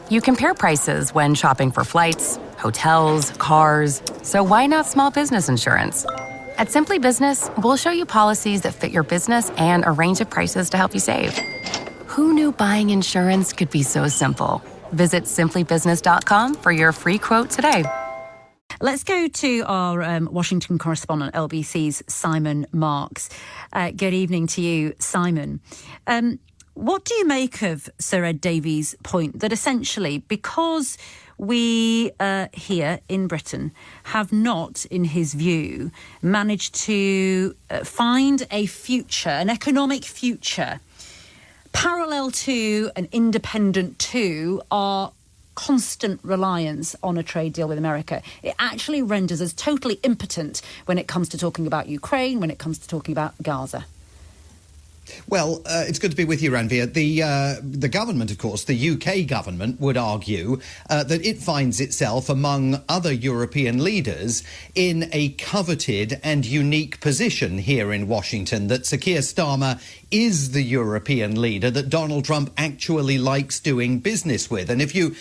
You compare prices when shopping for flights, hotels, cars, so why not small business insurance? At Simply Business, we'll show you policies that fit your business and a range of prices to help you save. Who knew buying insurance could be so simple? Visit simplybusiness.com for your free quote today. Let's go to our Washington correspondent, LBC's Simon Marks. Good evening to you, Simon. What do you make of Sir Ed Davey's point that essentially, because we here in Britain have not, in his view, managed to find a future, an economic future, parallel to and independent to our constant reliance on a trade deal with America, it actually renders us totally impotent when it comes to talking about Ukraine, when it comes to talking about Gaza? Well, it's good to be with you, Ranvir. The government, of course, the UK government would argue that it finds itself among other European leaders in a coveted and unique position here in Washington, that Sir Keir Starmer is the European leader that Donald Trump actually likes doing business with. And if you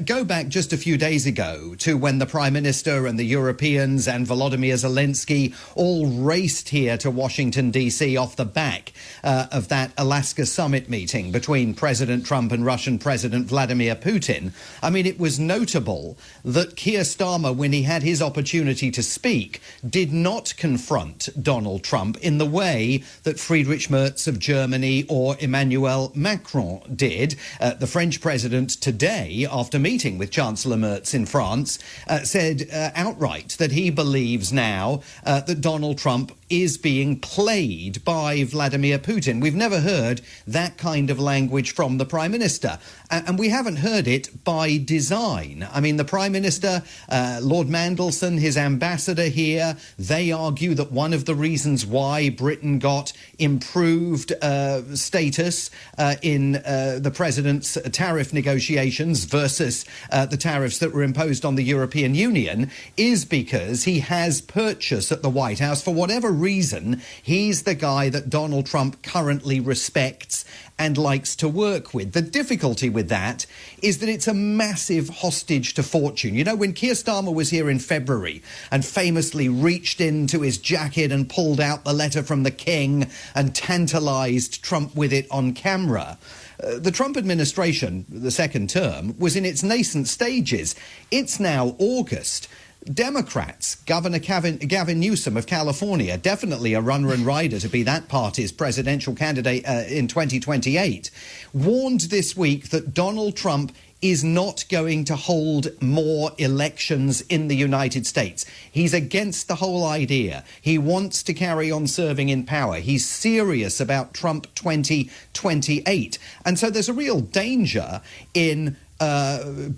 go back just a few days ago to when the Prime Minister and the Europeans and Volodymyr Zelensky all raced here to Washington, D.C. off the back of that Alaska summit meeting between President Trump and Russian President Vladimir Putin, I mean, it was notable that Keir Starmer, when he had his opportunity to speak, did not confront Donald Trump in the way that Friedrich Merz of Germany or Emmanuel Macron did. The French president today, after meeting with Chancellor Merz in France, said outright that he believes now that Donald Trump is being played by Vladimir Putin. We've never heard that kind of language from the Prime Minister, and we haven't heard it by design. I mean, the Prime Minister, Lord Mandelson, his ambassador here, they argue that one of the reasons why Britain got improved status in the president's tariff negotiations versus the tariffs that were imposed on the European Union is because he has purchased at the White House, for whatever reason, he's the guy that Donald Trump currently respects and likes to work with. The difficulty with that is that it's a massive hostage to fortune. You know, when Keir Starmer was here in February and famously reached into his jacket and pulled out the letter from the King and tantalised Trump with it on camera, the Trump administration, the second term, was in its nascent stages. It's now August. Democrats, Governor Gavin Newsom of California, definitely a runner and rider to be that party's presidential candidate in 2028, warned this week that Donald Trump is not going to hold more elections in the United States. He's against the whole idea. He wants to carry on serving in power. He's serious about Trump 2028. And so there's a real danger in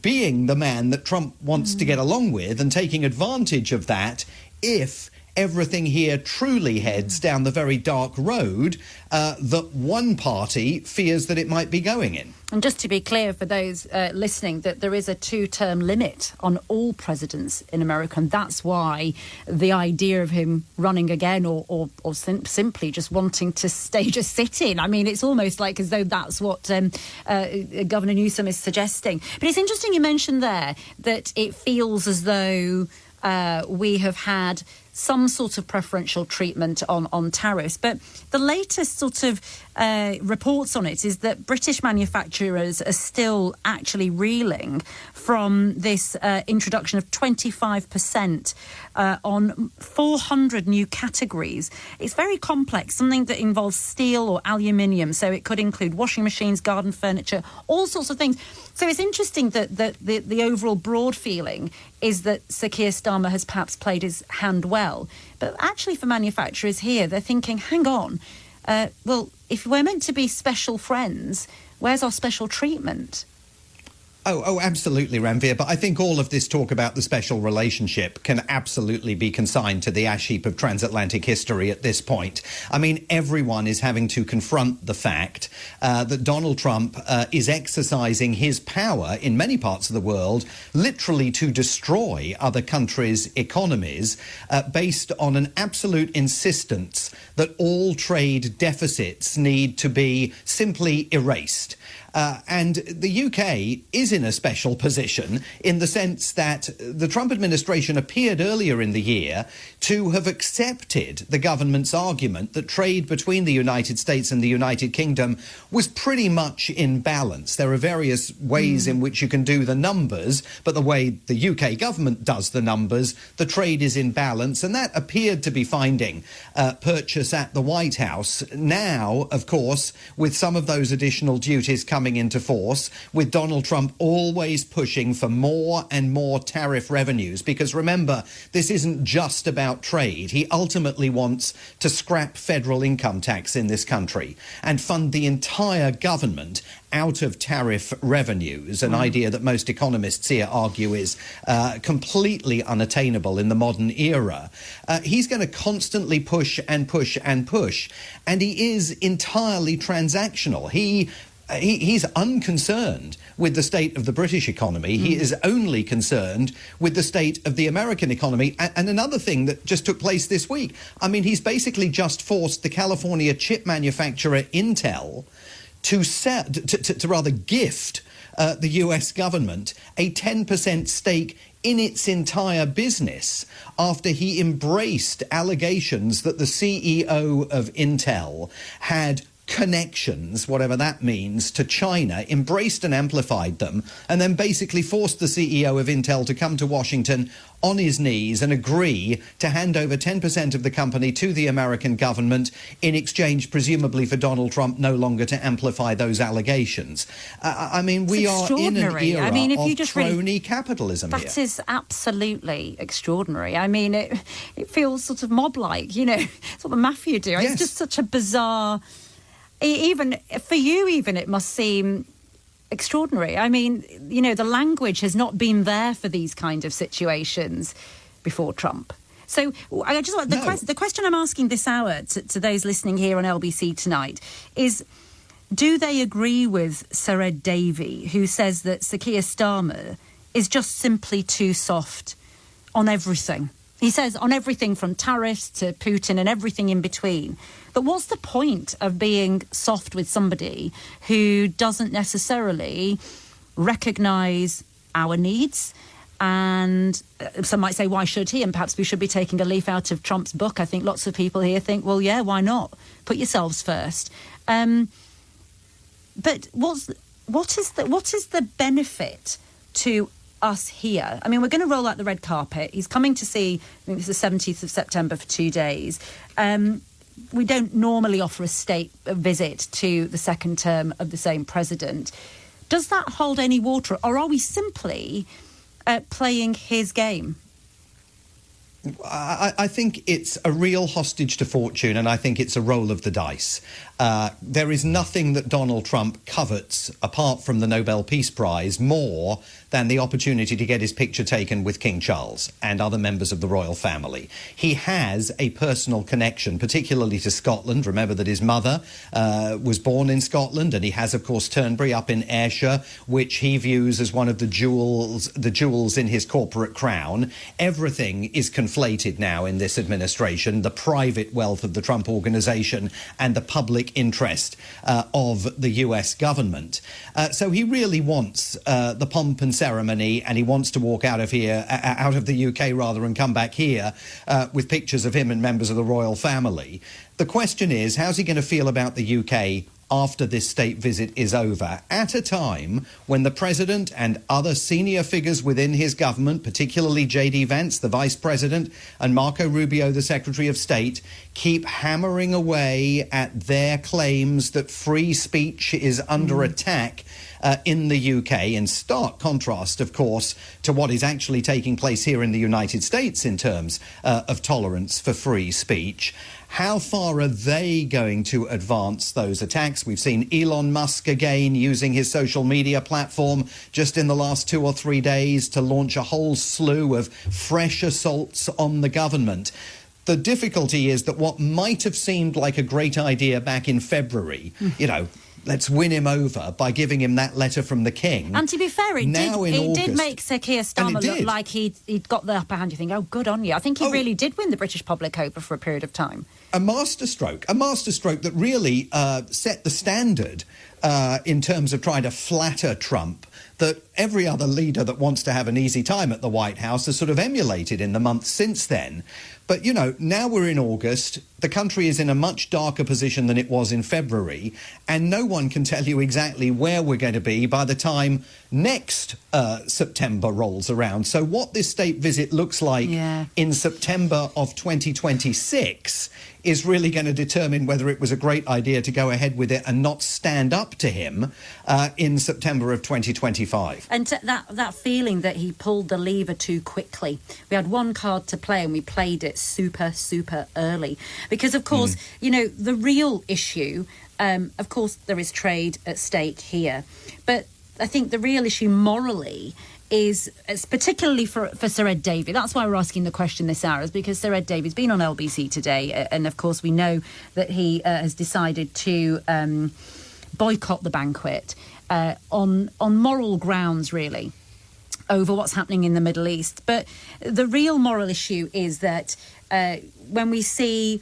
being the man that Trump wants to get along with and taking advantage of that if everything here truly heads down the very dark road that one party fears that it might be going in. And just to be clear for those listening, that there is a 2-term limit on all presidents in America, and that's why the idea of him running again or simply just wanting to stage a sit-in, I mean, it's almost like as though that's what Governor Newsom is suggesting. But it's interesting you mentioned there that it feels as though we have had some sort of preferential treatment on tariffs. But the latest sort of reports on it is that British manufacturers are still actually reeling from this introduction of 25% on 400 new categories. It's very complex, something that involves steel or aluminium. So it could include washing machines, garden furniture, all sorts of things. So it's interesting that the overall broad feeling is that Sir Keir Starmer has perhaps played his hand well. But actually for manufacturers here, they're thinking, hang on, well, if we're meant to be special friends, where's our special treatment? Oh, absolutely, Ranvir. But I think all of this talk about the special relationship can absolutely be consigned to the ash heap of transatlantic history at this point. I mean, everyone is having to confront the fact that Donald Trump is exercising his power in many parts of the world literally to destroy other countries' economies based on an absolute insistence that all trade deficits need to be simply erased. And the UK is in a special position in the sense that the Trump administration appeared earlier in the year to have accepted the government's argument that trade between the United States and the United Kingdom was pretty much in balance. There are various ways in which you can do the numbers, but the way the UK government does the numbers, the trade is in balance, and that appeared to be finding purchase at the White House. Now, of course, with some of those additional duties coming into force, with Donald Trump always pushing for more and more tariff revenues, because remember, this isn't just about trade. He ultimately wants to scrap federal income tax in this country and fund the entire government out of tariff revenues, an idea that most economists here argue is completely unattainable in the modern era. He's going to constantly push and push and push, and he is entirely transactional. He's unconcerned with the state of the British economy. He is only concerned with the state of the American economy. And another thing that just took place this week, I mean, he's basically just forced the California chip manufacturer Intel to rather gift the US government a 10% stake in its entire business after he embraced allegations that the CEO of Intel had connections, whatever that means, to China, embraced and amplified them, and then basically forced the CEO of Intel to come to Washington on his knees and agree to hand over 10% of the company to the American government in exchange, presumably, for Donald Trump no longer to amplify those allegations. I mean, we are in an era of crony capitalism here. That is absolutely extraordinary. I mean, it feels sort of mob-like, you know, it's what the mafia do. Yes. It's just such a bizarre... Even for you, even it must seem extraordinary. I mean, you know, the language has not been there for these kind of situations before Trump. So I just want the question I'm asking this hour to those listening here on LBC tonight is, do they agree with Sir Ed Davey, who says that Sir Keir Starmer is just simply too soft on everything? He says on everything from tariffs to Putin and everything in between. But what's the point of being soft with somebody who doesn't necessarily recognise our needs? And some might say, why should he? And perhaps we should be taking a leaf out of Trump's book. I think lots of people here think, well, yeah, why not? Put yourselves first. But what is the benefit to us here? I mean, we're going to roll out the red carpet. He's coming to see, I think this is the 17th of September for 2 days. We don't normally offer a state visit to the second term of the same president. Does that hold any water, or are we simply playing his game? I think it's a real hostage to fortune, and I think it's a roll of the dice. There is nothing that Donald Trump covets, apart from the Nobel Peace Prize, more than the opportunity to get his picture taken with King Charles and other members of the royal family. He has a personal connection, particularly to Scotland. Remember that his mother was born in Scotland, and he has, of course, Turnberry up in Ayrshire, which he views as one of the jewels in his corporate crown. Everything is conflated now in this administration, the private wealth of the Trump organization and the public interest of the US government. So he really wants the pomp and ceremony, and he wants to walk out of here, out of the UK rather, and come back here with pictures of him and members of the royal family. The question is, how's he going to feel about the UK after this state visit is over, at a time when the president and other senior figures within his government, particularly J.D. Vance, the vice president, and Marco Rubio, the secretary of state, keep hammering away at their claims that free speech is under attack in the UK, in stark contrast, of course, to what is actually taking place here in the United States in terms of tolerance for free speech. How far are they going to advance those attacks? We've seen Elon Musk again using his social media platform just in the last 2 or 3 days to launch a whole slew of fresh assaults on the government. The difficulty is that what might have seemed like a great idea back in February, you know, let's win him over by giving him that letter from the king. And to be fair, it did make Sir Keir Starmer look like he'd got the upper hand. You think, oh, good on you. I think he really did win the British public over for a period of time. A masterstroke that really set the standard in terms of trying to flatter Trump, that every other leader that wants to have an easy time at the White House has sort of emulated in the months since then. But, you know, now we're in August, the country is in a much darker position than it was in February, and no one can tell you exactly where we're going to be by the time next September rolls around. So what this state visit looks like in September of 2026 is really going to determine whether it was a great idea to go ahead with it and not stand up to him in September of 2025. And that feeling that he pulled the lever too quickly. We had one card to play and we played it super, super early. Because, of course, you know, the real issue, of course, there is trade at stake here. But I think the real issue morally is particularly for Sir Ed Davey. That's why we're asking the question this hour, is because Sir Ed Davey's been on LBC today, and of course we know that he has decided to boycott the banquet on moral grounds, really, over what's happening in the Middle East. But the real moral issue is that when we see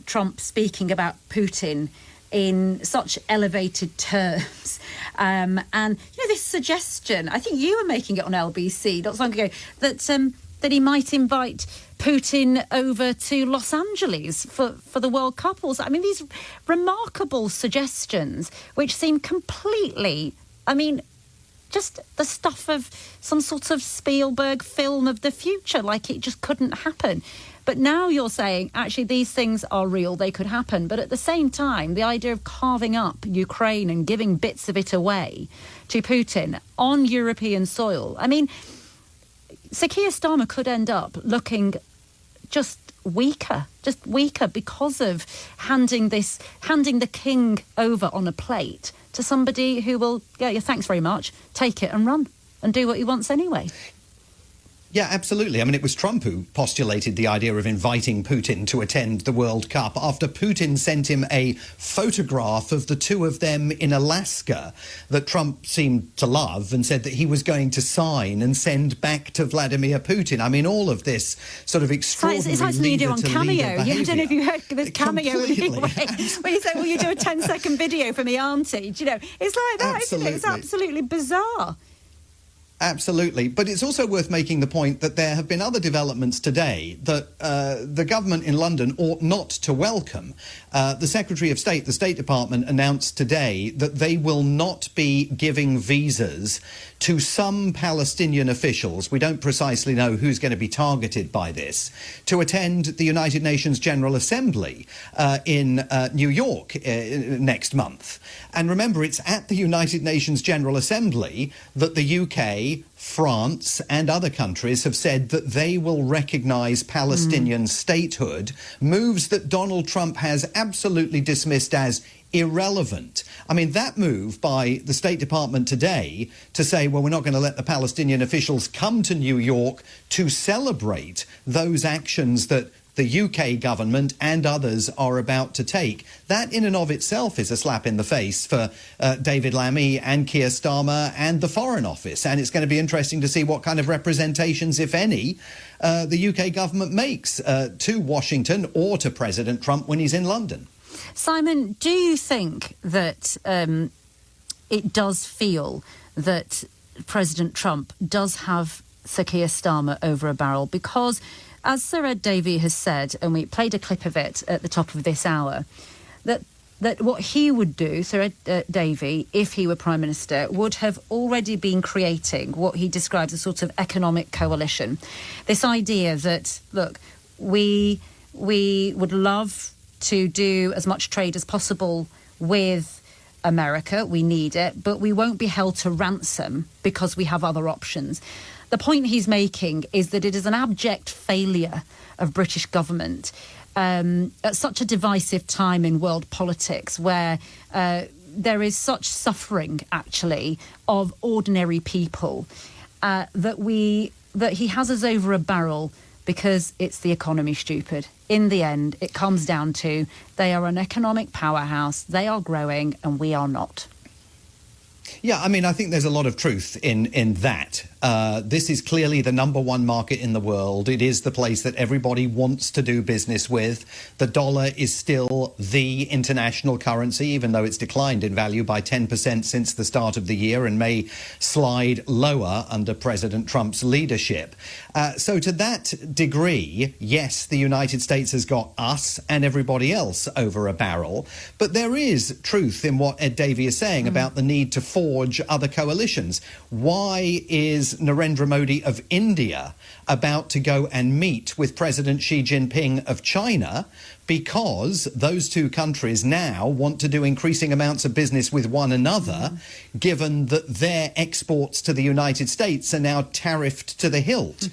Trump speaking about Putin in such elevated terms, and you know, this suggestion, I think you were making it on LBC not so long ago, that he might invite Putin over to Los Angeles for the World Cup. I mean, these remarkable suggestions which seem completely, I mean, just the stuff of some sort of Spielberg film of the future, like it just couldn't happen. But now you're saying, actually, these things are real, they could happen. But at the same time, the idea of carving up Ukraine and giving bits of it away to Putin on European soil, I mean, Sir Keir Starmer could end up looking just weaker because of handing the king over on a plate to somebody who will, thanks very much, take it and run and do what he wants anyway. Yeah, absolutely. I mean, it was Trump who postulated the idea of inviting Putin to attend the World Cup after Putin sent him a photograph of the two of them in Alaska that Trump seemed to love and said that he was going to sign and send back to Vladimir Putin. I mean, all of this sort of extraordinary it's like something you do on Cameo. I don't know if you heard this Cameo anyway. When you say, well, you do a 10-second video for me auntie, you know, it's like that, isn't it? It's absolutely bizarre. Absolutely. But it's also worth making the point that there have been other developments today that the government in London ought not to welcome. The Secretary of State, the State Department, announced today that they will not be giving visas to some Palestinian officials, we don't precisely know who's going to be targeted by this, to attend the United Nations General Assembly in New York next month. And remember, it's at the United Nations General Assembly that the UK, France and other countries have said that they will recognise Palestinian statehood, moves that Donald Trump has absolutely dismissed as irrelevant. I mean, that move by the State Department today to say, well, we're not going to let the Palestinian officials come to New York to celebrate those actions that the UK government and others are about to take. That in and of itself is a slap in the face for David Lammy and Keir Starmer and the Foreign Office. And it's going to be interesting to see what kind of representations, if any, the UK government makes to Washington or to President Trump when he's in London. Simon, do you think that it does feel that President Trump does have Sir Keir Starmer over a barrel? Because, as Sir Ed Davey has said, and we played a clip of it at the top of this hour, that what he would do, Sir Ed Davey, if he were Prime Minister, would have already been creating what he describes as a sort of economic coalition. This idea that, look, we would love to do as much trade as possible with America. We need it, but we won't be held to ransom because we have other options. The point he's making is that it is an abject failure of British government at such a divisive time in world politics where there is such suffering, actually, of ordinary people that he has us over a barrel because it's the economy, stupid. In the end, it comes down to they are an economic powerhouse, they are growing, and we are not. Yeah, I mean, I think there's a lot of truth in that. This is clearly the number one market in the world. It is the place that everybody wants to do business with. The dollar is still the international currency, even though it's declined in value by 10% since the start of the year and may slide lower under President Trump's leadership. So to that degree, yes, the United States has got us and everybody else over a barrel. But there is truth in what Ed Davey is saying about the need to forge other coalitions. Why is Narendra Modi of India about to go and meet with President Xi Jinping of China? Because those two countries now want to do increasing amounts of business with one another, given that their exports to the United States are now tariffed to the hilt.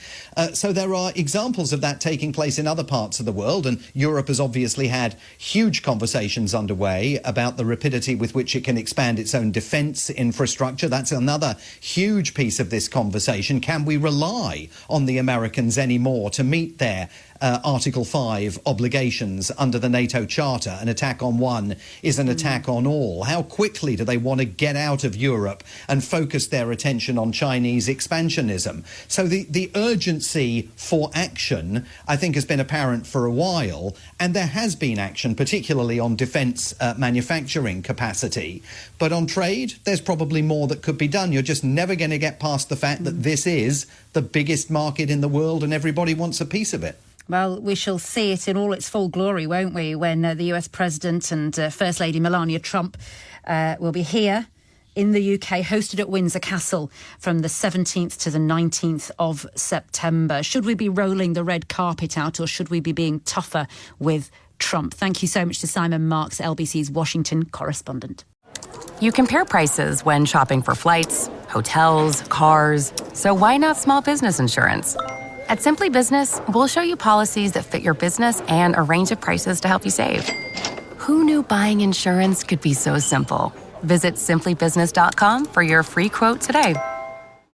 So there are examples of that taking place in other parts of the world, and Europe has obviously had huge conversations underway about the rapidity with which it can expand its own defence infrastructure. That's another huge piece of this conversation. Can we rely on the Americans anymore to meet their Article 5 obligations under the NATO Charter? An attack on one is an attack on all. How quickly do they want to get out of Europe and focus their attention on Chinese expansionism? So the urgency for action, I think, has been apparent for a while, and there has been action, particularly on defence manufacturing capacity. But on trade, there's probably more that could be done. You're just never going to get past the fact that this is the biggest market in the world and everybody wants a piece of it. Well, we shall see it in all its full glory, won't we, when the US President and First Lady Melania Trump will be here in the UK, hosted at Windsor Castle from the 17th to the 19th of September. Should we be rolling the red carpet out, or should we be being tougher with Trump? Thank you so much to Simon Marks, LBC's Washington correspondent. You compare prices when shopping for flights, hotels, cars. So why not small business insurance? At Simply Business, we'll show you policies that fit your business and a range of prices to help you save. Who knew buying insurance could be so simple? Visit simplybusiness.com for your free quote today.